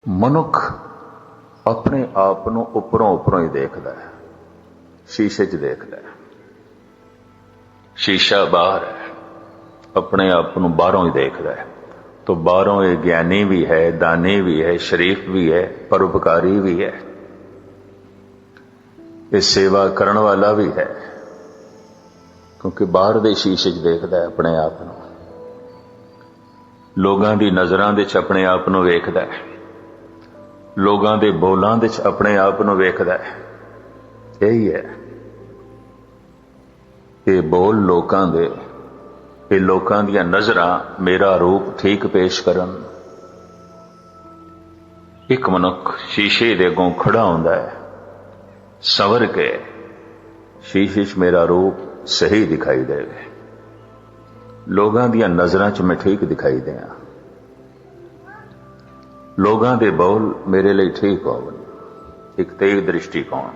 ਮਨੁੱਖ ਆਪਣੇ ਆਪ ਨੂੰ ਉੱਪਰੋਂ ਹੀ ਦੇਖਦਾ ਹੈ, ਸ਼ੀਸ਼ੇ 'ਚ ਦੇਖਦਾ ਹੈ। ਸ਼ੀਸ਼ਾ ਬਾਹਰ ਹੈ, ਆਪਣੇ ਆਪ ਨੂੰ ਬਾਹਰੋਂ ਹੀ ਦੇਖਦਾ ਹੈ। तो बाहरों ये ज्ञानी भी है, दानी भी है, शरीफ भी है, परोपकारी भी है, ये सेवा करने वाला भी है, क्योंकि बाहर दे शीशे 'ਚ देखदा है अपने आप ਨੂੰ, लोगां दी नज़रां दे 'ਚ अपने आप ਨੂੰ ਵੇਖਦਾ है, लोगां दे बोलां दे 'ਚ अपने आप ਨੂੰ ਵੇਖਦਾ है। यही है ये बोल लोकां दे, ਇਹ ਲੋਕਾਂ ਦੀਆਂ ਨਜ਼ਰਾਂ ਮੇਰਾ ਰੂਪ ਠੀਕ ਪੇਸ਼ ਕਰਨ। ਇੱਕ ਮਨੁੱਖ ਸ਼ੀਸ਼ੇ ਦੇ ਅੱਗੋਂ ਖੜਾ ਹੁੰਦਾ ਹੈ, ਸੰਵਰ ਕੇ ਸ਼ੀਸ਼ੇ 'ਚ ਮੇਰਾ ਰੂਪ ਸਹੀ ਦਿਖਾਈ ਦੇਵੇ, ਲੋਕਾਂ ਦੀਆਂ ਨਜ਼ਰਾਂ 'ਚ ਮੈਂ ਠੀਕ ਦਿਖਾਈ ਦਿਆਂ, ਲੋਕਾਂ ਦੇ ਬੋਲ ਮੇਰੇ ਲਈ ਠੀਕ ਹੋਣ। ਇੱਕ ਤੇਗ ਦ੍ਰਿਸ਼ਟੀਕੋਣ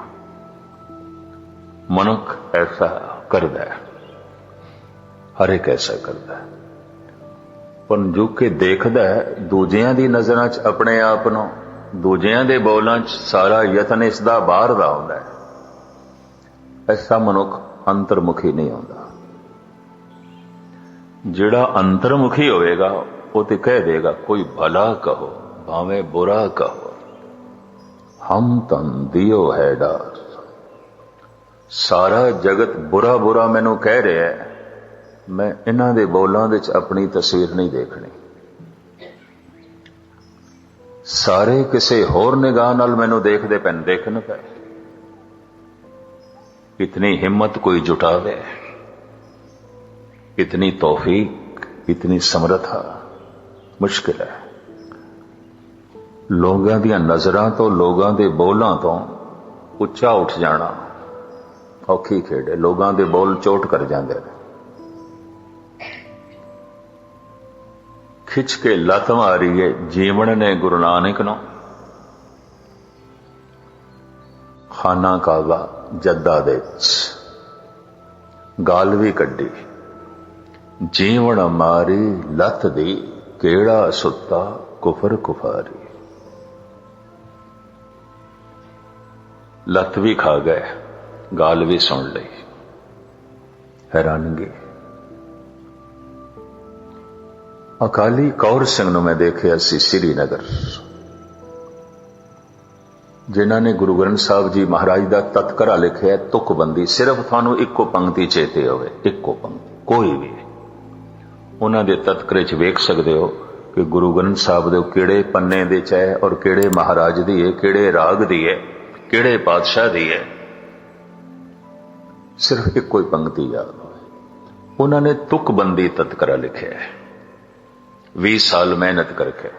ਮਨੁੱਖ ਐਸਾ ਕਰਦਾ ਹੈ, हर एक ऐसा करता है। पर जो कि देखदा है दूजियां दी नज़रां 'ਚ अपने आप ਨੂੰ, दूजियां दे बोलां 'ਚ सारा यतन इसदा बाहर दा हुंदा है। ऐसा मनुख अंतर्मुखी नहीं होंदा। जिहड़ा अंतर्मुखी होएगा वो तो कह देगा कोई भला कहो भावें बुरा कहो, हम तन दियो है डार। सारा जगत बुरा बुरा मैनू कह रहा है, मैं इन्हां दे बोलां दे च अपनी तस्वीर नहीं देखनी। सारे किसी होर निगाह नाल मैनू देखदे पैन, देखन पे। इतनी हिम्मत कोई जुटावे, इतनी तौफीक, इतनी समर्था मुश्किल है। लोगां दियां नज़रां तो, लोगां दे बोलां तो उच्चा उठ जाना औखी खेड है। लोगां दे बोल चोट कर जांदे ने, खिंच के लत मारी है जीवन ने गुरु नानक नो। खाना काबा जद्दा दे गाल भी कड्डी, जीवन मारी लत दी केड़ा सुत्ता कुफर कुफारी। लत भी खा गए, गाल भी सुन ली, हैरानगी। अकाली कौर सिंह ਨੂੰ मैं देखिया सी श्रीनगर, जिन्हां ने गुरु ग्रंथ साहब जी महाराज का तत्करा लिखिया तुकबंदी। सिर्फ थानू इक्को पंक्ति चेते होवे, इक्को पंक्ति, कोई भी उन्हां दे तत्करे च वेख सकदे हो कि गुरु ग्रंथ साहब दे किहड़े पन्ने दे च है और किहड़े महाराज दी है, किहड़े राग दी है, किहड़े पातशाह दी है। सिर्फ इक्को ही पंक्ति याद होवे। उन्हां ने तुकबंदी तत्करा लिखिया है, 20 साल मेहनत करके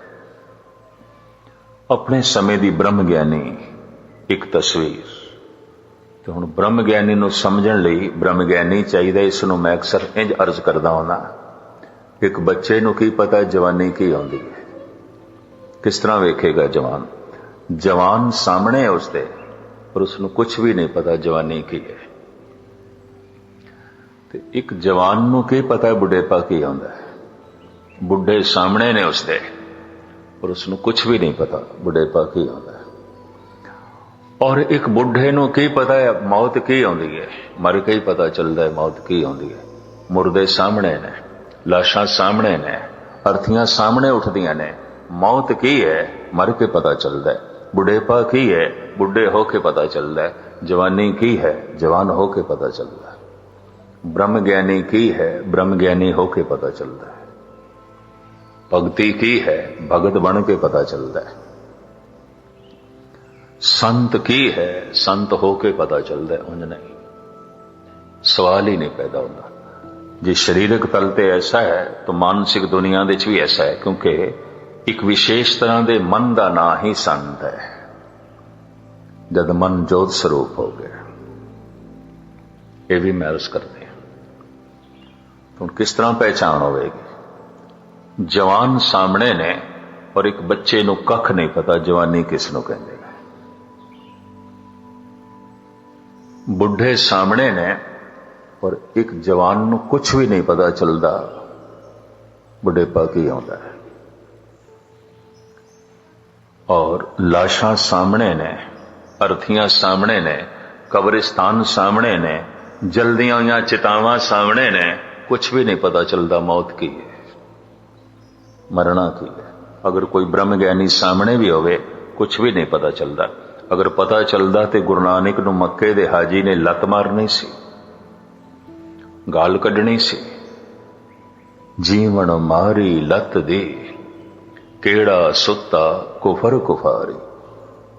अपने समय की ब्रह्म ज्ञानी एक तस्वीर। तो हुण ब्रह्म ज्ञानी नूं समझण लई ब्रह्म ज्ञानी चाहिए। इसनूं मैं अक्सर इंज अर्ज करदा हुंदा, एक बच्चे नूं की पता जवानी की आउंदी है, किस तरह वेखेगा जवान। जवान सामने है उसके पर उसनूं कुछ भी नहीं पता जवानी की है। ते एक जवान नूं की पता बुढ़ेपा की आउंदा है। बुढ़े सामने ने उसके और उसनूं कुछ भी नहीं पता बुढ़ेपा की आउंदा है। और एक बुढ़े नूं की पता है मौत की आउंदी है, मर के ही पता चलता है मौत की आउंदी है। मुर्दे सामने ने, लाशां सामने ने, अर्थियां सामने उठदियां ने, मौत की है मर के पता चलता है। बुढ़ेपा की है बुढ़े होके पता चलता है, जवानी की है जवान होके पता चलता है, ब्रह्म ज्ञानी की है ब्रह्म ज्ञानी होके पता चलता है, भक्ति की है भगत बन के पता चलता है, संत की है संत होके पता चलता है। उन्हें नहीं, सवाल ही नहीं पैदा होता। जे शरीरक तल ते ऐसा है तो मानसिक दुनिया दे भी ऐसा है, क्योंकि एक विशेष तरह के मन का ना ही संत है। जब मन जोत स्वरूप हो गया, ये भी मैं अर्ज करते हैं, तो किस तरह पहचान होगी। जवान सामने ने और एक बच्चे नूं कख नहीं पता जवानी किस नूं कहंदे ने। बुढ़े सामने ने और एक जवान नूं कुछ भी नहीं पता चलता बुढ़ेपा की आउंदा है। और लाशां सामने ने, अर्थियां सामने ने, कब्रिस्तान सामने ने, जल्दियां हुई चितावां सामने ने। कुछ भी नहीं पता चलता मौत की है, मरना की है। अगर कोई ब्रह्म ज्ञानी सामने भी होवे, कुछ भी नहीं पता चलता। अगर पता चलता तो गुरु नानक नूं मक्के दे हाजी ने लत मारनी सी, गाल कढ़नी सी। जीवन मारी लत दे, केड़ा सुता कुफर कुफारी।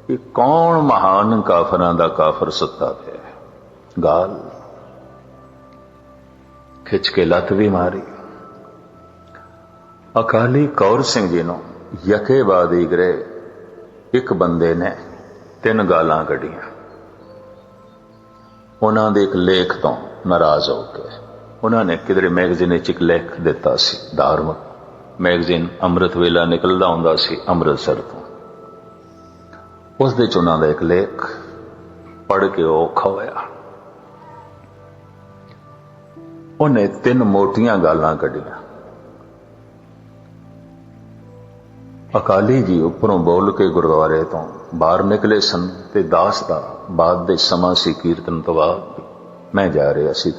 ये कौन महान काफरां दा काफर सुता पे, गाल खिंच के लत भी मारी। अकाली कौर सिंह जी नूं यके बाद ही गरे एक बंदे ने 3 गालां कढ़ियां। उन्हां दे एक लेख तो नाराज होके उन्होंने किधरे मैगजीन एक लेख दिता सी, धार्मिक मैगजीन अमृत वेला निकलदा हुंदा सी अमृतसर तो। उस दे च उन्हां दा एक लेख पढ़ के औखा होया। उन्हें 3 मोटियां गालां कढ़ियां। अकाली जी उपरों बोल के गुरुद्वारे तो बाहर निकले सन ते दास दा बाद दे समा सी, कीर्तन तो बाद मैं जा रहा सी।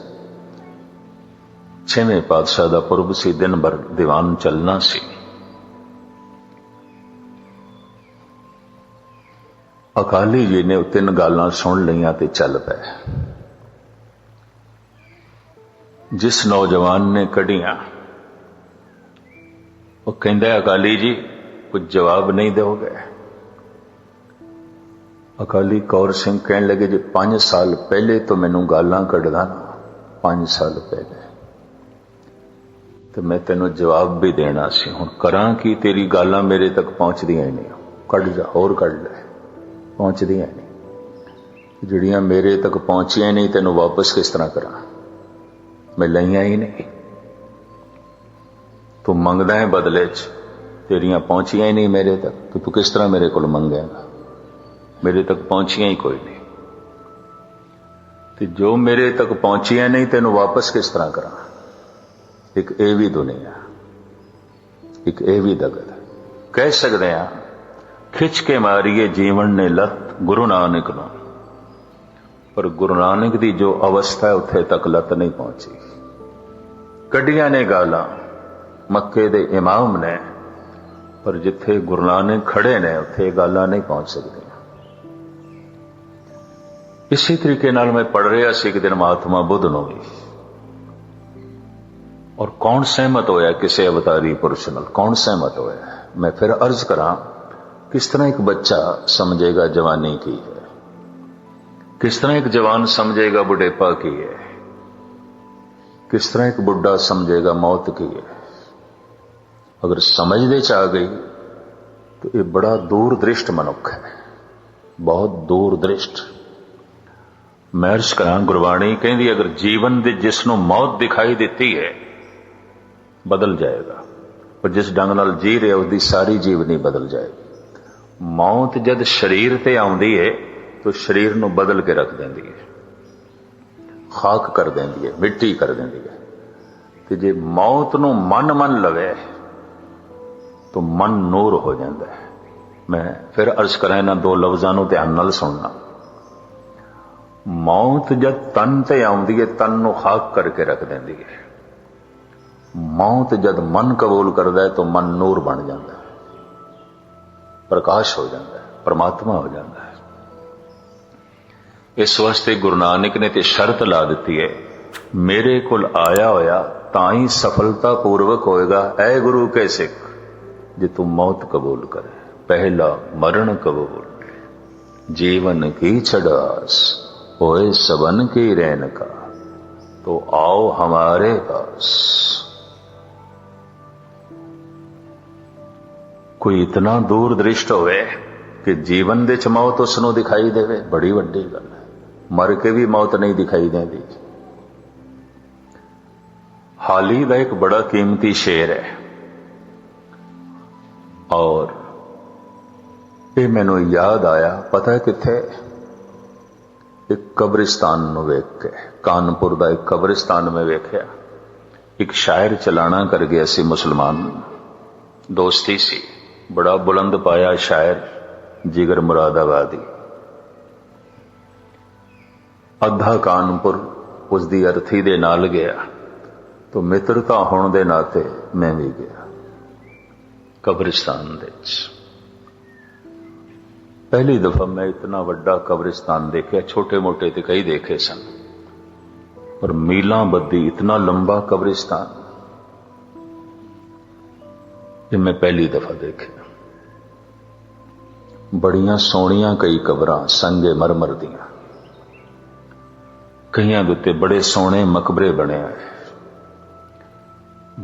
6वें पातशाह दा पुरब सी, दिन भर दीवान चलना सी। अकाली जी ने 3 गालां सुन लियां ते चल पे। जिस नौजवान ने कढ़ियां वो कहंदा अकाली जी कुछ जवाब नहीं दोगे। अकाली कौर सिंह कहने लगे जी 5 साल पहले तो मैनू गालां कढ़दा ना, 5 साल पहले तो मैं तेनों जवाब भी देना सी। हुण करां कि तेरी गालां मेरे तक पहुंचदियां नहीं। कढ़ जा होर कढ़ ले, पहुंचदियां नहीं। जिहड़ियां मेरे तक पहुंचियां नहीं तेनों वापस किस तरह करां, मैं लईयां ही नहीं। तू मंगदा है बदले च, तेरियां पहुंचियां ही नहीं मेरे तक, तो तू किस तरह मेरे को मंगेगा। मेरे तक पहुंचियां ही कोई नहीं, तो जो मेरे तक पहुंचियां नहीं तेनों वापस किस तरह करा। एक ये भी दुनिया, एक ये भी दगत कह सकते हैं। खिंच के मारिए जीवन ने लत गुरु नानक नूं, पर गुरु नानक दी जो अवस्था है उत्थे तक लत नहीं पहुंची। कढ़ियां ने गालां मक्के दे इमाम ने, पर जिथे गुरु नानक खड़े ने उत्थे गालां नहीं पहुंच सकती। इसी तरीके नाल मैं पढ़ रहा सी एक दिन महात्मा बुद्ध नूं भी, और कौन सहमत होया किसी अवतारी पुरुष नाल, कौन सहमत होया। मैं फिर अर्ज करा, किस तरह एक बच्चा समझेगा जवानी की है, किस तरह एक जवान समझेगा बुढ़ेपा की है, किस तरह एक बुढ़ा समझेगा मौत की है। अगर समझदे च आ गई तो ये बड़ा दूरदृष्ट मनुख है, बहुत दूरदृष्ट। मैं अर्ज करा, गुरबाणी कहती अगर जीवन दे जिसनों मौत दिखाई देती है बदल जाएगा, पर जिस ढंग नाल जी रहे उसकी सारी जीवनी बदल जाएगी। मौत जद शरीर ते आउंदी है तो शरीर नूं बदल के रख देंदी है, खाक कर देंदी है, मिट्टी कर देंदी है। ते जे मौत नूं मन लवे तो मन नूर हो जाता है। मैं फिर अर्ज करा इन्हां 2 लफ्जां नूं ध्यान नाल सुनना। मौत जद तन ते आउंदी है तन नूं खाक करके रख देंदी है। मौत जद मन कबूल करदा है तो मन नूर बन जाता है, प्रकाश हो जाता है, परमात्मा हो जाता है। इस वास्ते गुरु नानक ने ते शर्त ला दी है, मेरे कोल आया होया ताई सफलता पूर्वक होएगा। ऐ गुरु के सिख जे तू मौत कबूल करे, पहला मरण कबूल, जीवन की छड़ास होए सबन की रैन का, तो आओ हमारे पास। कोई इतना दूरदृष्ट होवे कि जीवन दे च मौत उसनों दिखाई देवे, बड़ी वड्डी गल है। मर के भी मौत नहीं दिखाई देती। हाली का एक बड़ा कीमती शेर है, और ये मैनू याद आया, पता है किथे, एक कब्रिस्तान नूं वेख के, कानपुर का एक कब्रिस्तान में वेख्या। एक शायर चलाना कर गया सी, मुसलमान दोस्ती सी, बड़ा बुलंद पाया शायर, जिगर मुरादाबादी। अद्धा कानपुर उसकी अर्थी दे नाल गया, तो मित्रता होने दे नाते मैं भी गया कब्रिस्तान दे विच। पहली दफा मैं इतना वड्डा कब्रिस्तान देखा, छोटे मोटे तो कई देखे सन, पर मीलां बद्दी इतना लंबा कब्रिस्तान ये मैं पहली दफा देखे। बड़ियां सोहणियां कई कबरां संगे मरमर दियां, कईयां दे उत्ते बड़े सोहणे मकबरे बने हैं।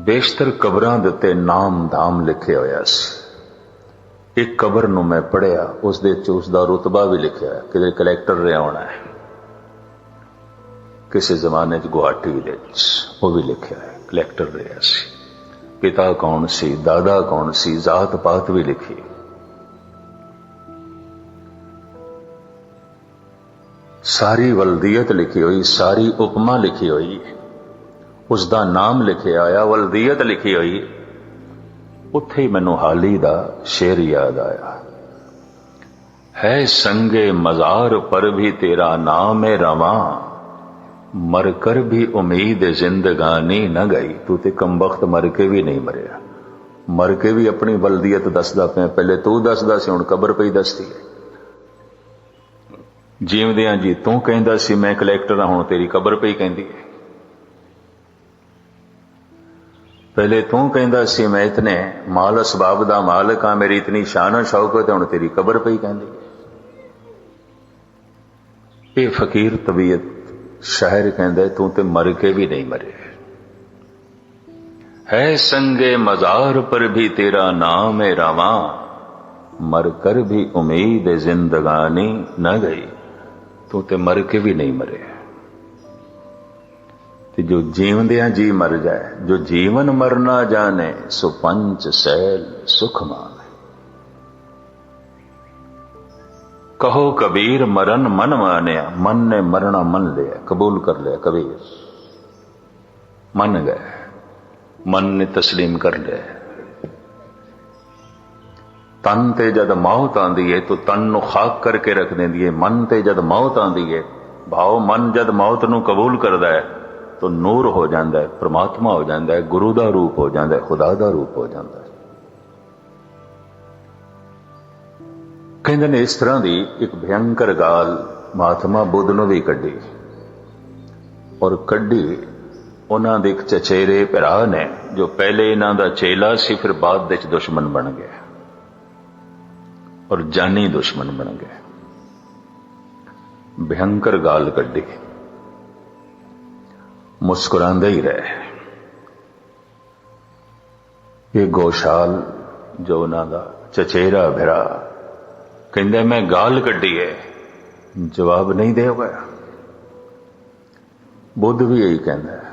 बेशतर कबरां दे उत्ते नाम धाम लिखे होया सी। एक कबर नूं मैं पढ़िया, उस दे च उसदा रुतबा भी लिखिया है, किते कलैक्टर रहा होना है किसी जमाने च गुवाहाटी दे विच, वो भी लिखिया है कलैक्टर रहा सी। पिता कौन सी, दादा कौन सी, जात पात भी लिखी। सारी वल्दियत लिखी हुई, सारी उपमा लिखी हुई, उसका नाम लिखे आया, वल्दियत लिखी हुई। उत्थे ही मैनू हाली दा शेर याद आया, है संगे मजार पर भी तेरा नाम है रवा, मर कर भी उम्मीद जिंदगानी न गई। तू ते कमबख्त मर के भी नहीं मरिया, मर के भी अपनी वल्दियत दसदा पे। पहले तू दसदा सी, हुण कबर पई दसदी है। जीवदियां जी तू कहंदा सी मैं कलैक्टर हां, हुण तेरी कबर पई कहंदी है। पहले तू कहंदा सी मैं इतने माल असबाब दा मालिक हां, मेरी इतनी शान शौकत है, हुण तेरी कबर पई कहंदी है। ये फकीर तबीयत शायर कहंदा तू ते मर के भी नहीं मरे। है संगे मजार पर भी तेरा नाम है रवा, मर कर भी उम्मीद जिंदगानी न गई। तू ते मर के भी नहीं मरे। ते जो जीवंदियां जी मर जाए, जो जीवन मरना जाने, सो पंच सैल सुख माने। कहो कबीर मरन मन मानिया, मन ने मरना मन लिया, कबूल कर लिया कबीर, मन गए, मन ने तस्लीम कर लिया। तन ते जद मौत आंदी है तो तन नू खाक करके रख देंदी है। मन ते जद मौत आंदी है, भाव मन जद मौत नू कबूल करदा है तो नूर हो जाता है, परमात्मा हो जाता है, गुरु का रूप हो जाता है, खुदा का रूप हो जाता है। कहते ने इस तरह की एक भयंकर गाल महात्मा बुद्ध ने भी कढ़ी, और कढ़ी उन्होंने एक चचेरे भरा ने जो पहले इन्हों का चेला सी, फिर बाद विच दुश्मन बन गया और जानी दुश्मन बन गया। भयंकर गाल कढ़ी, मुस्कुरांदे ही रहे। ये गौशाल जो उन्होंने चचेरा भरा कहंदा मैं गाल कढ़ी है, जवाब नहीं दे गया। बुद्ध भी यही कहता है,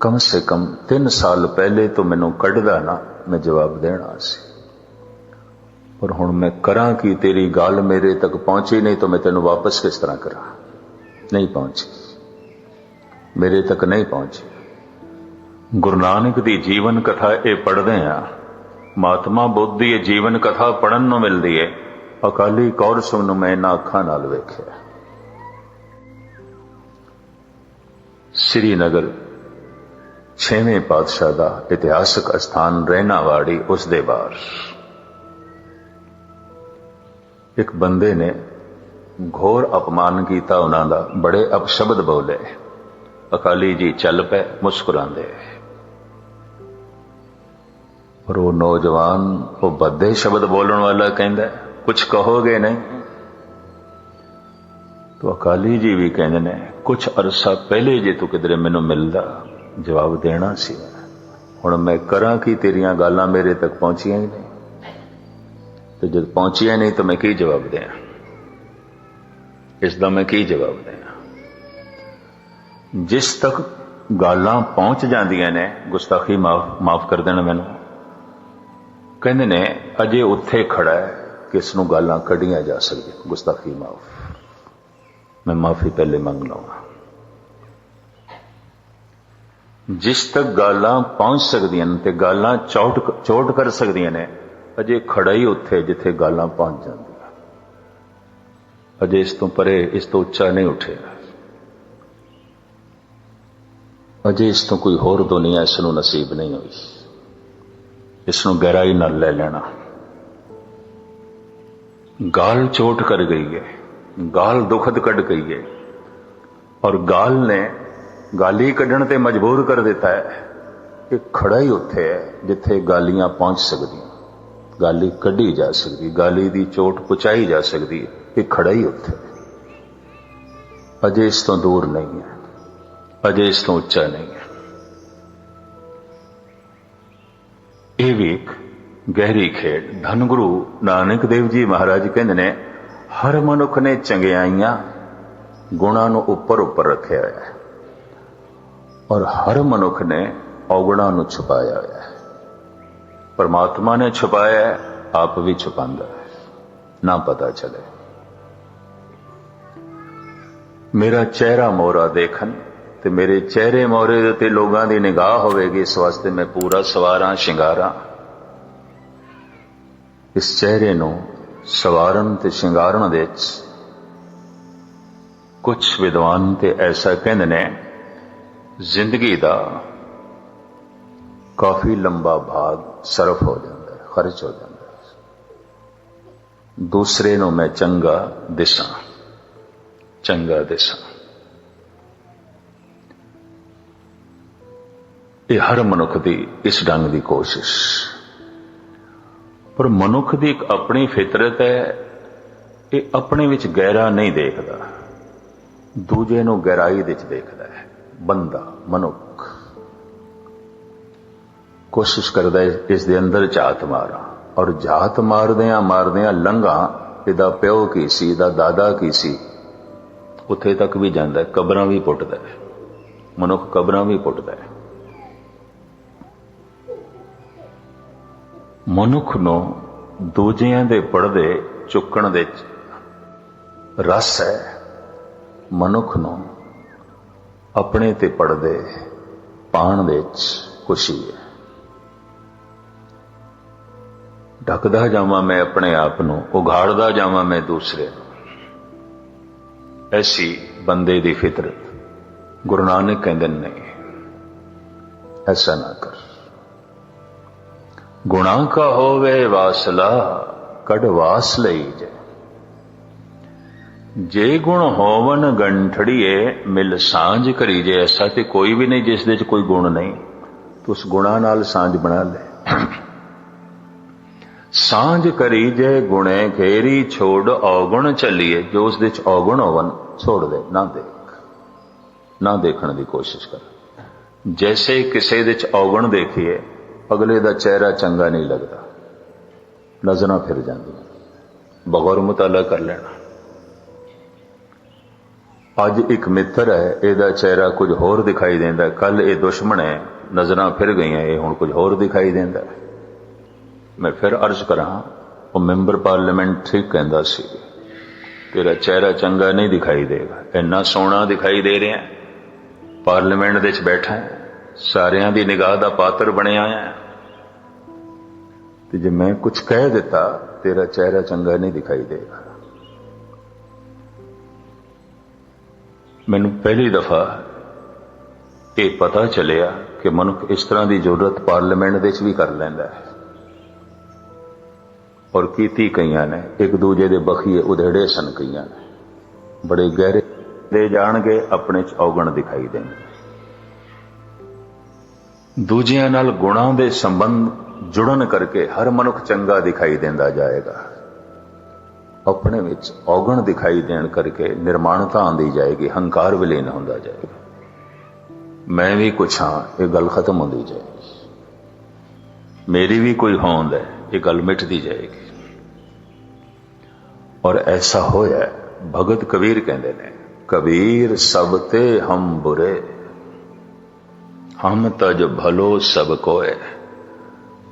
कम से कम 3 साल पहले तो मैनू कढ़दा ना, मैं जवाब देना सी, पर हुण मैं करा कि तेरी गाल मेरे तक पहुंची नहीं तो मैं तेनू वापस किस तरह करा। नहीं पहुंची, मेरे तक नहीं पहुंची। गुरु नानक दी जीवन कथा ये पढ़दे हैं, महात्मा बुद्ध की जीवन कथा पढ़न नूं मिलदी है। अकाली कौर सिंह नूं मैं इन्हां अखां नाल वेखिया। श्रीनगर 6वें पातशाह का इतिहासक स्थान रहनावाड़ी, उस दे बाहर एक बंदे ने घोर अपमान किया उन्हां दा, बड़े अपशब्द बोले। अकाली जी चल पे मुस्कुरांदे, और वो नौजवान वो बदे शब्द बोलने वाला कहंदा कुछ कहोगे नहीं? तो अकाली जी भी कहंदे ने कुछ अरसा पहले जे तू किधरे मैनू मिलदा जवाब देना सी, हुण मैं करा कि तेरियां गालां मेरे तक पहुंचियां ही नहीं, तो जब पहुंचियां नहीं तो मैं की जवाब दें? इसदा मैं की जवाब दें? जिस तक गालां पहुंच जांदियां ने, गुस्ताखी माफ कर देना मैनू, कहंदे ने अजे उत्थे खड़ा है कि इसनूं गालां कढ़ियां जा सकदियां। गुस्ताखी माफ, मैं माफी पहले मंग लवां। जिस तक गालां पहुंच सकदियां ते गालां चोट कर सकदियां ने, ਅਜੇ ਖੜਾ ਹੀ ਉੱਥੇ ਜਿੱਥੇ ਗਾਲਾਂ ਪਹੁੰਚ ਜਾਂਦੀਆਂ, ਅਜੇ ਇਸ ਤੋਂ ਪਰੇ, ਇਸ ਤੋਂ ਉੱਚਾ ਨਹੀਂ ਉੱਠਿਆ, ਅਜੇ ਇਸ ਤੋਂ ਕੋਈ ਹੋਰ ਦੁਨੀਆ ਇਸ ਨੂੰ ਨਸੀਬ ਨਹੀਂ ਹੋਈ। ਇਸ ਨੂੰ ਗਹਿਰਾਈ ਨਾਲ ਲੈ ਲੈਣਾ। ਗਾਲ ਚੋਟ ਕਰ ਗਈ ਹੈ, ਗਾਲ ਦੁਖਦ ਕੱਢ ਗਈ ਹੈ, ਔਰ ਗਾਲ ਨੇ ਗਾਲੀ ਕੱਢਣ ਤੇ ਮਜਬੂਰ ਕਰ ਦਿੱਤਾ ਹੈ ਕਿ ਖੜਾ ਹੀ ਉੱਥੇ ਹੈ ਜਿੱਥੇ ਗਾਲੀਆਂ ਪਹੁੰਚ ਸਕਦੀਆਂ, ਗਾਲੀ ਕੱਢੀ ਜਾ ਸਕਦੀ, ਗਾਲੀ ਦੀ ਚੋਟ ਪਹੁੰਚਾਈ ਜਾ ਸਕਦੀ ਹੈ, ਇਹ ਖੜਾ ਹੀ ਉੱਥੇ ਅਜੇ ਇਸ ਤੋਂ ਦੂਰ ਨਹੀਂ ਹੈ, ਅਜੇ ਇਸ ਤੋਂ ਉੱਚਾ ਨਹੀਂ ਹੈ। ਇਹ ਵੀ ਇੱਕ ਗਹਿਰੀ ਖੇਡ। ਧੰਨ ਗੁਰੂ ਨਾਨਕ ਦੇਵ ਜੀ ਮਹਾਰਾਜ ਕਹਿੰਦੇ ਨੇ, ਹਰ ਮਨੁੱਖ ਨੇ ਚੰਗਿਆਈਆਂ ਗੁਣਾਂ ਨੂੰ ਉੱਪਰ ਉੱਪਰ ਰੱਖਿਆ ਹੋਇਆ ਹੈ, ਔਰ ਹਰ ਮਨੁੱਖ ਨੇ ਔਗੁਣਾਂ ਨੂੰ ਛੁਪਾਇਆ ਹੋਇਆ ਹੈ। ਪਰਮਾਤਮਾ ਨੇ ਛੁਪਾਇਆ ਹੈ, ਆਪ ਵੀ ਛੁਪਾਉਂਦਾ ਹੈ, ਨਾ ਪਤਾ ਚਲੇ। ਮੇਰਾ ਚਿਹਰਾ ਮੋਹਰਾ ਦੇਖਣ ਤੇ ਮੇਰੇ ਚਿਹਰੇ ਮੋਹਰੇ ਦੇ ਉੱਤੇ ਲੋਕਾਂ ਦੀ ਨਿਗਾਹ ਹੋਵੇਗੀ, ਇਸ ਵਾਸਤੇ ਮੈਂ ਪੂਰਾ ਸਵਾਰਾਂ ਸ਼ਿੰਗਾਰਾਂ। ਇਸ ਚਿਹਰੇ ਨੂੰ ਸਵਾਰਨ ਤੇ ਸ਼ਿੰਗਾਰਨ ਦੇ ਵਿੱਚ ਕੁਝ ਵਿਦਵਾਨ ਤੇ ਐਸਾ ਕਹਿੰਦੇ ਨੇ, ਜ਼ਿੰਦਗੀ ਦਾ ਕਾਫੀ ਲੰਬਾ ਭਾਗ ਸਰਫ ਹੋ ਜਾਂਦਾ ਹੈ, ਖਰਚ ਹੋ ਜਾਂਦਾ ਹੈ। ਦੂਸਰੇ ਨੂੰ ਮੈਂ ਚੰਗਾ ਦਿਸਾਂ, ਚੰਗਾ ਦਿਸਾਂ। ਇਹ ਹਰ ਮਨੁੱਖ ਦੀ ਇਸ ਢੰਗ ਦੀ ਕੋਸ਼ਿਸ਼। ਪਰ ਮਨੁੱਖ ਦੀ ਇੱਕ ਆਪਣੀ ਫਿਤਰਤ ਹੈ, ਇਹ ਆਪਣੇ ਵਿੱਚ ਗਹਿਰਾ ਨਹੀਂ ਦੇਖਦਾ, ਦੂਜੇ ਨੂੰ ਗਹਿਰਾਈ ਵਿੱਚ ਦੇਖਦਾ ਹੈ। ਬੰਦਾ, ਮਨੁੱਖ ਕੋਸ਼ਿਸ਼ ਕਰਦਾ ਹੈ ਇਸ ਦੇ ਅੰਦਰ ਝਾਤ ਮਾਰਾਂ, ਔਰ ਝਾਤ ਮਾਰਦਿਆਂ ਮਾਰਦਿਆਂ ਲੰਘਾਂ ਇਹਦਾ ਪਿਓ ਕੀ ਸੀ, ਇਹਦਾ ਦਾਦਾ ਕੀ ਸੀ, ਉੱਥੇ ਤੱਕ ਵੀ ਜਾਂਦਾ ਹੈ। ਕਬਰਾਂ ਵੀ ਪੁੱਟਦਾ ਹੈ ਮਨੁੱਖ, ਕਬਰਾਂ ਵੀ ਪੁੱਟਦਾ ਹੈ। ਮਨੁੱਖ ਨੂੰ ਦੂਜਿਆਂ ਦੇ ਪਰਦੇ ਚੁੱਕਣ ਦੇ ਰਸ ਹੈ, ਮਨੁੱਖ ਨੂੰ ਆਪਣੇ ਤੇ ਪਰਦੇ ਪਾਉਣ ਦੇ ਵਿੱਚ ਖੁਸ਼ੀ ਹੈ। ਢੱਕਦਾ ਜਾਵਾਂ ਮੈਂ ਆਪਣੇ ਆਪ ਨੂੰ, ਉਘਾੜਦਾ ਜਾਵਾਂ ਮੈਂ ਦੂਸਰੇ ਨੂੰ, ਐਸੀ ਬੰਦੇ ਦੀ ਫਿਤਰਤ। ਗੁਰੂ ਨਾਨਕ ਕਹਿੰਦੇ ਨਹੀਂ, ਐਸਾ ਨਾ ਕਰ। ਗੁਣਾ ਕਾ ਹੋਵੇ ਵਾਸਲਾ, ਕਢ ਵਾਸ ਲਈ ਜੇ। ਜੇ ਗੁਣ ਹੋਵਨ ਗੰਠੜੀਏ, ਮਿਲ ਸਾਂਝ ਕਰੀ ਜੇ। ਐਸਾ ਤੇ ਕੋਈ ਵੀ ਨਹੀਂ ਜਿਸ ਦੇ ਵਿੱਚ ਕੋਈ ਗੁਣ ਨਹੀਂ, ਤੂੰ ਉਸ ਗੁਣਾ ਨਾਲ ਸਾਂਝ ਬਣਾ ਲੈ। ਸਾਂਝ ਕਰੀ ਜੇ ਗੁਣੇ ਘੇਰੀ, ਛੋੜ ਔਗੁਣ ਚੱਲੀਏ। ਜੋ ਉਸ ਦੇ ਵਿੱਚ ਔਗੁਣ ਹੋਵਨ ਛੋੜ ਦੇ, ਨਾ ਦੇਖ, ਨਾ ਦੇਖਣ ਦੀ ਕੋਸ਼ਿਸ਼ ਕਰ। ਜੈਸੇ ਕਿਸੇ ਦੇ ਵਿੱਚ ਔਗੁਣ ਦੇਖੀਏ, ਅਗਲੇ ਦਾ ਚਿਹਰਾ ਚੰਗਾ ਨਹੀਂ ਲੱਗਦਾ, ਨਜ਼ਰਾਂ ਫਿਰ ਜਾਂਦੀਆਂ। ਬਗੌਰ ਮੁਤਾਲਾ ਕਰ ਲੈਣਾ। ਅੱਜ ਇੱਕ ਮਿੱਤਰ ਹੈ, ਇਹਦਾ ਚਿਹਰਾ ਕੁਝ ਹੋਰ ਦਿਖਾਈ ਦਿੰਦਾ, ਕੱਲ ਇਹ ਦੁਸ਼ਮਣ ਹੈ, ਨਜ਼ਰਾਂ ਫਿਰ ਗਈਆਂ, ਇਹ ਹੁਣ ਕੁਝ ਹੋਰ ਦਿਖਾਈ ਦਿੰਦਾ। ਮੈਂ ਫਿਰ ਅਰਜ਼ ਕਰਾਂ, ਉਹ ਮੈਂਬਰ ਪਾਰਲੀਮੈਂਟ ਠੀਕ ਕਹਿੰਦਾ ਸੀ, ਤੇਰਾ ਚਿਹਰਾ ਚੰਗਾ ਨਹੀਂ ਦਿਖਾਈ ਦੇਗਾ। ਇੰਨਾ ਸੋਹਣਾ ਦਿਖਾਈ ਦੇ ਰਿਹਾ, ਪਾਰਲੀਮੈਂਟ ਦੇ ਵਿੱਚ ਬੈਠਾ ਹੈ, ਸਾਰਿਆਂ ਦੀ ਨਿਗਾਹ ਦਾ ਪਾਤਰ ਬਣਿਆ ਹੈ, ਤੇ ਜੇ ਮੈਂ ਕੁਝ ਕਹਿ ਦਿੱਤਾ, ਤੇਰਾ ਚਿਹਰਾ ਚੰਗਾ ਨਹੀਂ ਦਿਖਾਈ ਦੇਗਾ। ਮੈਨੂੰ ਪਹਿਲੀ ਦਫਾ ਇਹ ਪਤਾ ਚੱਲਿਆ ਕਿ ਮਨੁੱਖ ਇਸ ਤਰ੍ਹਾਂ ਦੀ ਜ਼ਰੂਰਤ ਪਾਰਲੀਮੈਂਟ ਦੇ ਵਿੱਚ ਵੀ ਕਰ ਲੈਂਦਾ ਹੈ, ਔਰ ਕੀਤੀ ਕਈਆਂ ਨੇ। ਇੱਕ ਦੂਜੇ ਦੇ ਬਖੀਏ ਉਧੇੜੇ ਸਨ ਕਈਆਂ ਨੇ, ਬੜੇ ਗਹਿਰੇ ਦੇ ਜਾਣਗੇ, ਆਪਣੇ ਚ ਔਗਣ ਦਿਖਾਈ ਦੇਣਗੇ। ਦੂਜਿਆਂ ਨਾਲ ਗੁਣਾਂ ਦੇ ਸੰਬੰਧ ਜੁੜਨ ਕਰਕੇ ਹਰ ਮਨੁੱਖ ਚੰਗਾ ਦਿਖਾਈ ਦਿੰਦਾ ਜਾਏਗਾ। ਆਪਣੇ ਵਿੱਚ ਔਗਣ ਦਿਖਾਈ ਦੇਣ ਕਰਕੇ ਨਿਰਮਾਣਤਾ ਆਉਂਦੀ ਜਾਏਗੀ, ਹੰਕਾਰ ਵਿਲੀਨ ਹੁੰਦਾ ਜਾਏਗਾ। ਮੈਂ ਵੀ ਕੁਛ ਹਾਂ, ਇਹ ਗੱਲ ਖਤਮ ਹੁੰਦੀ ਜਾਏਗੀ। ਮੇਰੀ ਵੀ ਕੋਈ ਹੋਂਦ ਹੈ, ਇਹ ਗੱਲ ਮਿਟਦੀ ਜਾਏਗੀ। ਔਰ ਐਸਾ ਹੋਇਆ, ਭਗਤ ਕਬੀਰ ਕਹਿੰਦੇ ਨੇ, ਕਬੀਰ ਸਭ ਤੇ ਹਮ ਬੁਰੇ, ਹਮ ਤਜ ਭਲੋ ਸਭ ਕੋਏ।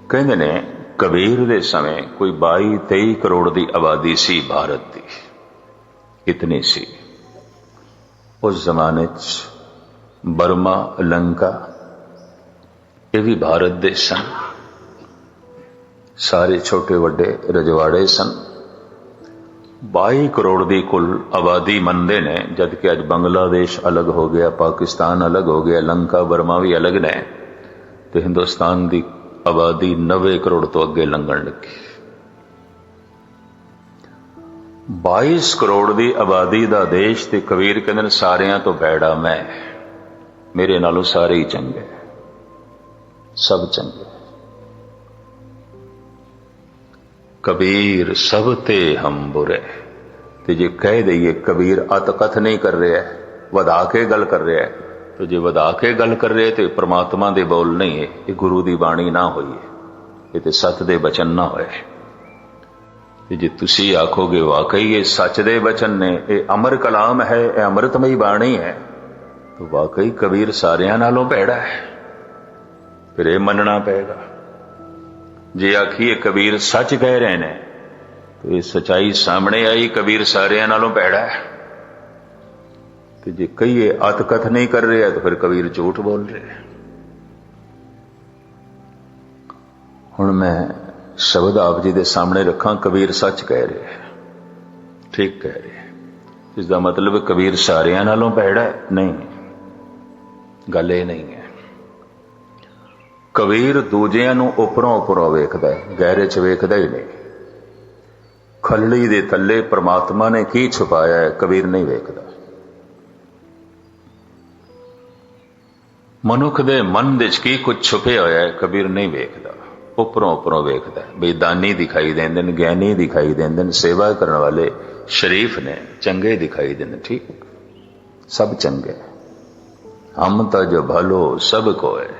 ਕਹਿੰਦੇ ਨੇ ਕਬੀਰ ਦੇ ਸਮੇਂ ਕੋਈ 22-23 ਕਰੋੜ ਦੀ ਆਬਾਦੀ ਸੀ ਭਾਰਤ ਦੀ, ਇਤਨੀ ਸੀ। ਉਸ ਜ਼ਮਾਨੇ 'ਚ ਬਰਮਾ, ਲੰਕਾ, ਇਹ ਵੀ ਭਾਰਤ ਦੇ ਸਨ। सारे छोटे वड्डे रजवाड़े सन। 22 करोड़ की कुल आबादी मनते ने, जबकि अज बांग्लादेश अलग हो गया, पाकिस्तान अलग हो गया, लंका बर्मा भी अलग ने, तो हिंदुस्तान की आबादी 90 करोड़ तो अगे लंघन लगी। 22 करोड़ की आबादी का देश, ते कबीर कहते सारियां तो बैड़ा मैं, मेरे नालों सारे ही चंगे, सब चंगे। कबीर सब ते हम बुरे। ते जे कह दईए कबीर अत कथ नहीं कर रहा है, वधा के गल कर रहा है, तो जे वधा के गल कर रहे तो परमात्मा दे बोल नहीं है, ये गुरु की बाणी ना होई है, ये तो सत दे बचन ना होए। जे तुसी आखोगे वाकई ये सच दे बचन ने, ये अमर कलाम है, ये अमृतमयी बाणी है, तो वाकई कबीर सारियां नालों भैड़ा है, फिर ये मनना पेगा। जे आखिए कबीर सच कह रहे हैं, तो ये सच्चाई सामने आई, कबीर सारियां नालों भैड़ा है। तो जे कहिए अत कथ नहीं कर रहे हैं, तो फिर कबीर झूठ बोल रहे हैं। हुण मैं शब्द आप जी के सामने रखा, कबीर सच कह रहे हैं, ठीक कह रहे हैं, इसका मतलब कबीर सारियां नालों भैड़ा है? नहीं, गल ये नहीं है। कबीर दूजियां नूं उपरों उपरों वेखदा है, गहरे च वेखदा ही नहीं। खलड़ी दे थल्ले परमात्मा ने की छुपाया है, कबीर नहीं वेखदा। मनुख दे मन विच की कुछ छुपे होया है, कबीर नहीं वेखदा, उपरों उपरों वेखदा है। बई दानी दिखाई देंदे ने, ज्ञानी दिखाई देंदे ने, सेवा करने वाले शरीफ ने, चंगे दिखाई देंदे, ठीक, सब चंगे। हम तो जो भलो सब को है,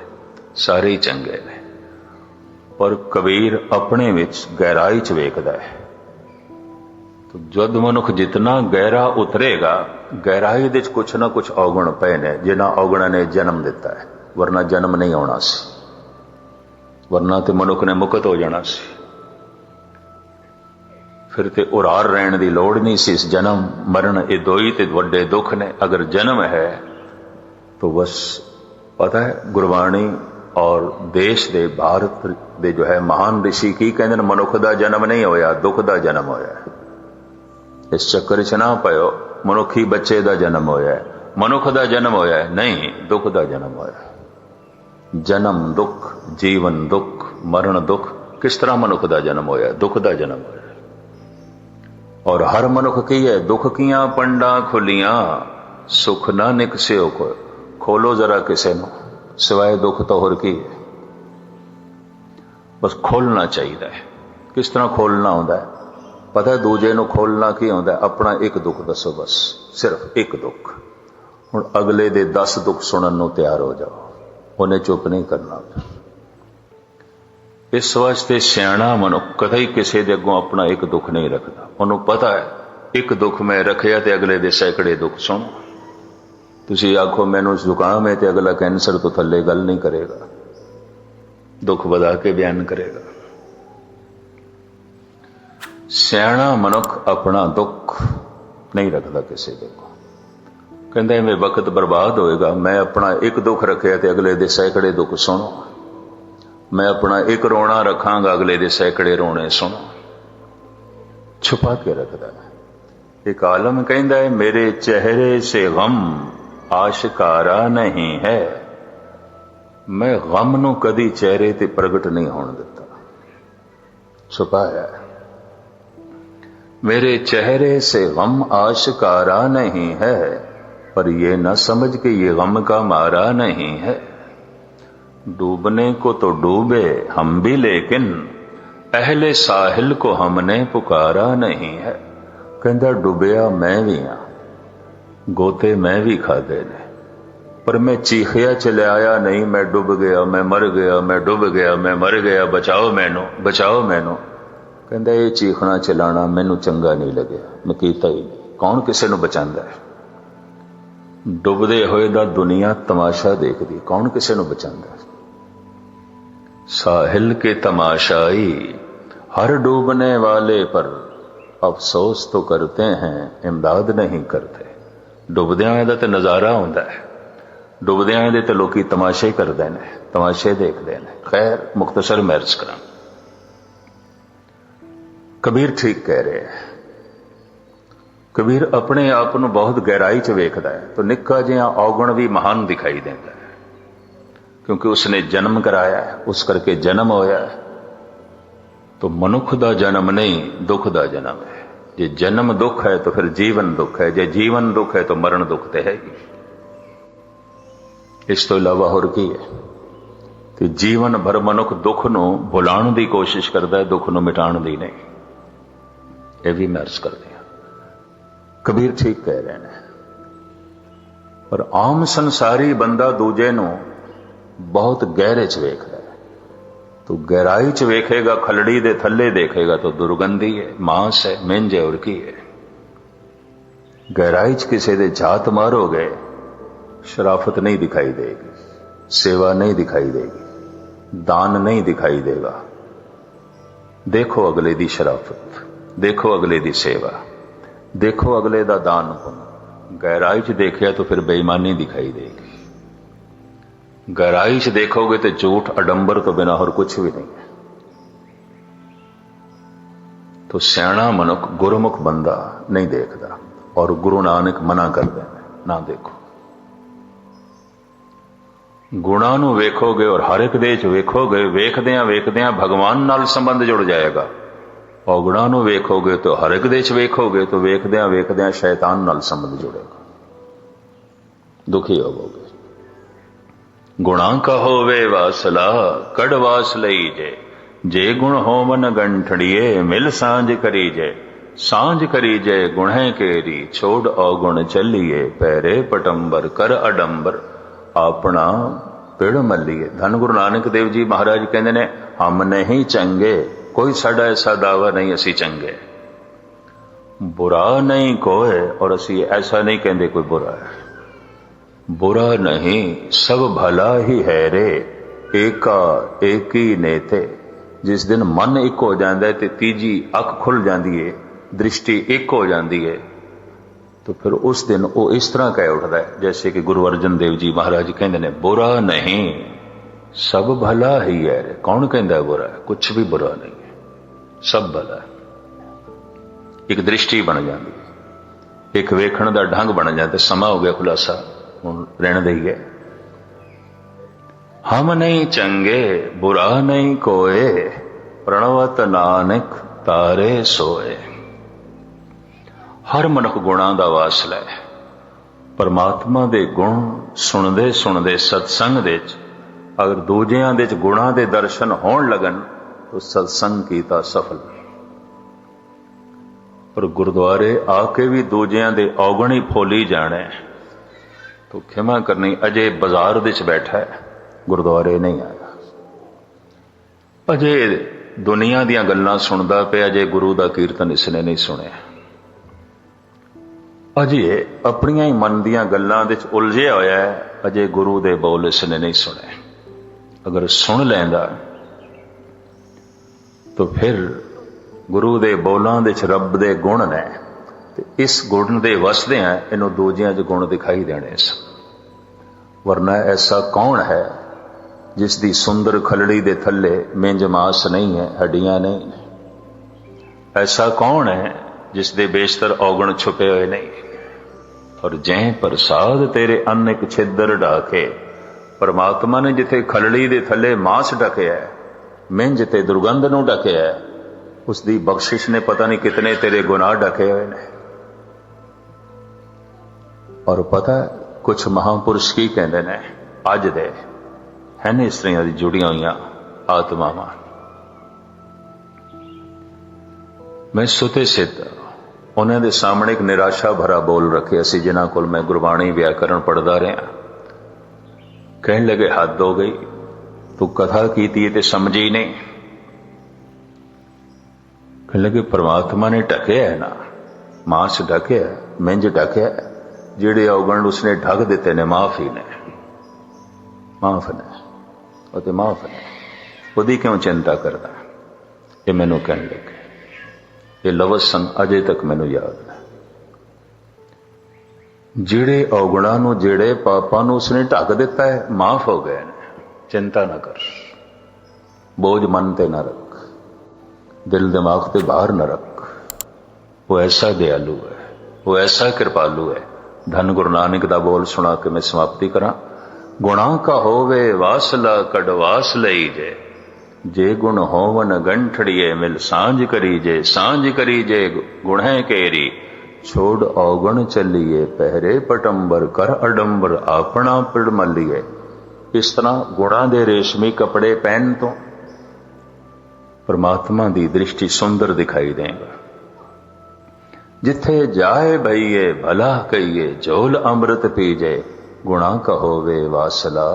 सारे ही चंगे ने। पर कबीर अपने विच गहराई च वेखदा है। तो जद मनुख जितना गहरा उतरेगा, गहराई दे कुछ ना कुछ औगण पे ने, जिन्हां औगणां ने जन्म दिता है, वरना जन्म नहीं आना सी, वरना तो मनुख ने मुक्त हो जाना सी, फिर तो उरार रहने की लोड़ नहीं सी। जन्म मरण ये दो ही तो वड्डे दुख ने। अगर जन्म है तो बस पता है, गुरबाणी और देश दे भारत दे जो है महान ऋषि की कहते हैं, मनुख का जन्म नहीं होया, दुख का जन्म होया। इस चक्कर च ना पाओ मनुखी बच्चे का जन्म होया, मनुख का जन्म होया, नहीं, दुख का जन्म होया। जन्म दुख, जीवन दुख, मरण दुख। किस तरह मनुख का जन्म होया? दुख का जन्म होया। और हर मनुख की है, दुख कियां पंडा खुलियां, सुख ना निकसियो को। खोलो जरा किसे नो, सिवाय दुख तो होर की है। बस खोलना चाहिए। किस तरह खोलना होता है? पता है दूजे नूं खोलना की होता है? अपना एक दुख दसो, बस सिर्फ एक दुख। हुण अगले दे 10 दुख सुनन नूं तैयार हो जाओ, उन्हें चुप नहीं करना। इस वास्ते सियाणा मनुख कदे किसी दे अगों अपना एक दुख नहीं रखता। उन्होंने पता है एक दुख मैं रखिया तो अगले दे सैकड़े दुख सुनो। तुसी आखो मैनू जुकाम है तो अगला कैंसर तो थले गल नहीं करेगा, दुख बधा के बयान करेगा। सियाणा मनुख अपना दुख नहीं रखता किसी दे को। कहता मैं वक्त बर्बाद होएगा, मैं अपना एक दुख रखिया तो अगले दे सैकड़े दुख सुनो। मैं अपना एक रोना रखांगा, अगले दे सैकड़े रोने सुनो। छुपा के रखता है। एक आलम कहता है मेरे चेहरे से गम आशिकारा नहीं है। मैं गम नू कदी चेहरे ते प्रगट नहीं होने देता, छुपाया है। मेरे चेहरे से गम आशिकारा नहीं है, पर यह न समझ के ये गम का मारा नहीं है। डूबने को तो डूबे हम भी, लेकिन अहले साहिल को हमने पुकारा नहीं है। कहता डूबिया मैं भी हाँ, गोते मैं भी खादे ने, पर मैं चीखिया चलाया नहीं। मैं डूब गया, मैं मर गया, मैं डूब गया, मैं मर गया, बचाओ मैनू, बचाओ मैनू। कहता ये चीखना चलाना मैनू चंगा नहीं लगे, मैं कीता ही नहीं। कौन किसी नू बचांदा है? डुबदे होए दा दुनिया तमाशा देखदी, कौन किसी नू बचांदा है? साहिल के तमाशाई हर डूबने वाले पर अफसोस तो करते हैं, इमदाद नहीं करते। डुबदियां दा ते नज़ारा हुंदा है, डुबदियां दे ते लोकी तमाशे करदे ने, तमाशे देखदे ने। खैर मुख्तसर मैं अर्ज करां। ਕਬੀਰ ਠੀਕ ਕਹਿ ਰਿਹਾ ਹੈ। ਕਬੀਰ ਆਪਣੇ ਆਪ ਨੂੰ ਬਹੁਤ ਗਹਿਰਾਈ 'ਚ ਵੇਖਦਾ ਹੈ ਤਾਂ ਨਿੱਕਾ ਜਿਹਾ ਔਗਣ ਵੀ ਮਹਾਨ ਦਿਖਾਈ ਦਿੰਦਾ ਹੈ, ਕਿਉਂਕਿ ਉਸਨੇ ਜਨਮ ਕਰਾਇਆ ਹੈ, ਉਸ ਕਰਕੇ ਜਨਮ ਹੋਇਆ ਹੈ। तो मनुख का जन्म नहीं, दुख का जन्म है। जे जन्म दुख है तो फिर जीवन दुख है, जे जीवन दुख है तो मरण दुख तो है ही। इस तो इलावा होर की है कि जीवन भर मनुख दुख नूं भुलाउण दी कोशिश करता है, दुख नूं मिटाउण दी नहीं। यह भी मैं अर्ज करते हैं, कबीर ठीक कह रहे हैं। पर आम संसारी बंदा दूजे नूं बहुत गहरे च वेखदा है। तो गहराई च वेखेगा, खलड़ी दे थल्ले देखेगा तो दुर्गंधी है, मांस है, मिंज है, और की है। गहराई च किसी दे झात मारोगे, शराफत नहीं दिखाई देगी, सेवा नहीं दिखाई देगी, दान नहीं दिखाई देगा। देखो अगले दी शराफत, देखो अगले दी सेवा, देखो अगले दा दान पुण्य। गहराई च देखिया तो फिर बेईमानी दिखाई देगी। गहराई से देखोगे तो झूठ अडंबर तो बिना और कुछ भी नहीं है। तो सियाणा मनुख गुरमुख बंदा नहीं देखता, और गुरु नानक मना कर देना, ना देखो। गुणा नूं वेखोगे और हर एक दे च वेखोगे, वेखदियां वेखदियां भगवान नाल संबंध जुड़ जाएगा। औगुणा नूं वेखोगे तो हर एक दे च वेखोगे तो वेखदियां वेखदियां शैतान नाल संबंध जुड़ेगा, दुखी होवोगे। गुणा का होवे वासला, कड़वास लई जे गुण होवन गंठड़िए, मिल सांझ करी जे, सांझ करी जे गुणे केरी, छोड़ अवगुण चलिए, पैरे पटंबर कर अडंबर, अपना पिड़ मलिए। धन गुरु नानक देव जी महाराज कहते ने, हम नहीं चंगे, कोई साडा ऐसा दावा नहीं असी चंगे, बुरा नहीं कोई, और असी ऐसा नहीं कहते कोई बुरा है। बुरा नहीं सब भला ही है रे, एका एक ही नेते। जिस दिन मन एक हो जाता है तो तीजी अख खुल जाती है, दृष्टि एक हो जाती है, तो फिर उस दिन वो इस तरह कह उठता है जैसे कि गुरु अर्जन देव जी महाराज कहते हैं, बुरा नहीं सब भला ही है रे। कौन कहता है बुरा है? कुछ भी बुरा नहीं है, सब भला है। एक दृष्टि बन जाती है, एक वेखण का ढंग बन जाता है। समा हो गया खुलासा, रहने देंगे। हम नहीं चंगे बुरा नहीं कोए, प्रणवत नानक तारे सोए। हर मनुख गुणा दा वासला है। परमात्मा दे गुण सुनदे सुनदे सत्संग दे अगर दूजियां दे गुणा दे दर्शन होण लगन तो सत्संग कीता सफल। पर गुरुद्वारे आके भी दूजियां दे औगण ही फोली जाने तो क्षमा करनी, अजे बाजार विच बैठा है, गुरुद्वारे नहीं आया। अजे दुनिया दीयां गल्लां सुनदा पिया, अजे गुरु दा कीर्तन इसने नहीं सुनिया। अजे अपनियां ही मन दीयां गल्लां विच उलझिया होया है, अजे गुरु दे बोल इसने नहीं सुने। अगर सुन लैंदा तो फिर गुरु दे बोलां विच रब दे गुण ने, इस गुण दे वसदियां इनू दूजियां च गुण दिखाई देने सन। वरना ऐसा कौन है जिसदी सुंदर खलड़ी दे थल्ले मिंज मास नहीं है, हड्डियां नहीं है। ऐसा कौन है जिसदे बेशतर औगण छुपे हुए नहीं। और जै प्रसाद तेरे अनेक छिद्र ढाके, परमात्मा ने जिथे खलड़ी दे थल्ले मांस ढकिया है, मिंज ते दुर्गंध नूं ढकिया है, उसदी बख्शिश ने पता नहीं कितने तेरे गुनाह ढके हुए ने। और पता कुछ महापुरुष की कहते ने, अज दे हैं इस तरह जुड़िया हुई आत्मावां। मैं सुते सिद्ध उन्होंने दे सामने एक निराशा भरा बोल रखे असी, जिन्हां कोल मैं गुरबाणी व्याकरण पढ़दा रहा। कहने लगे, हद हो गई, तू कथा कीती ते समझी नहीं। कहने लगे, परमात्मा ने ढकिया है ना, मांस ढकिया, मिंज ढकिया, जिहड़े अवगण उसने ढक दिते ने माफ ही ने, माफ ने, और माफ ने, उहदी क्यों चिंता करदा? ये मैनू कहने लगे, ये लवस सन अजे तक मैनू याद है। जिहड़े अवगुणां नूं, जिहड़े पापां नूं उसने ढक दिता है, माफ हो गए ने, चिंता ना कर, बोझ मन ते ना रख। दिल दिमाग से बाहर न रख। वो ऐसा दयालु है, वो ऐसा कृपालु है। धन गुरु नानक दा बोल सुना के मैं समाप्ति करा। गुणा का होवे वासला कड़वास लई जे, जे गुण होवन गंठड़िए मिल सांझ करी जे, सांझ करी जे गुणै केरी, छोड़ औगण चलिए पहरे पटंबर, कर अडंबर अपना पिड़ मलिए। इस तरह गुणा दे रेशमी कपड़े पहन तो परमात्मा की दृष्टि सुंदर दिखाई देगा। जिथे जाए भईए भला कहिए, झोल अमृत पीजे, गुणा का होवे वासला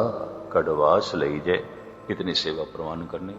कड़वास लईजे। इतनी सेवा प्रवान करनी।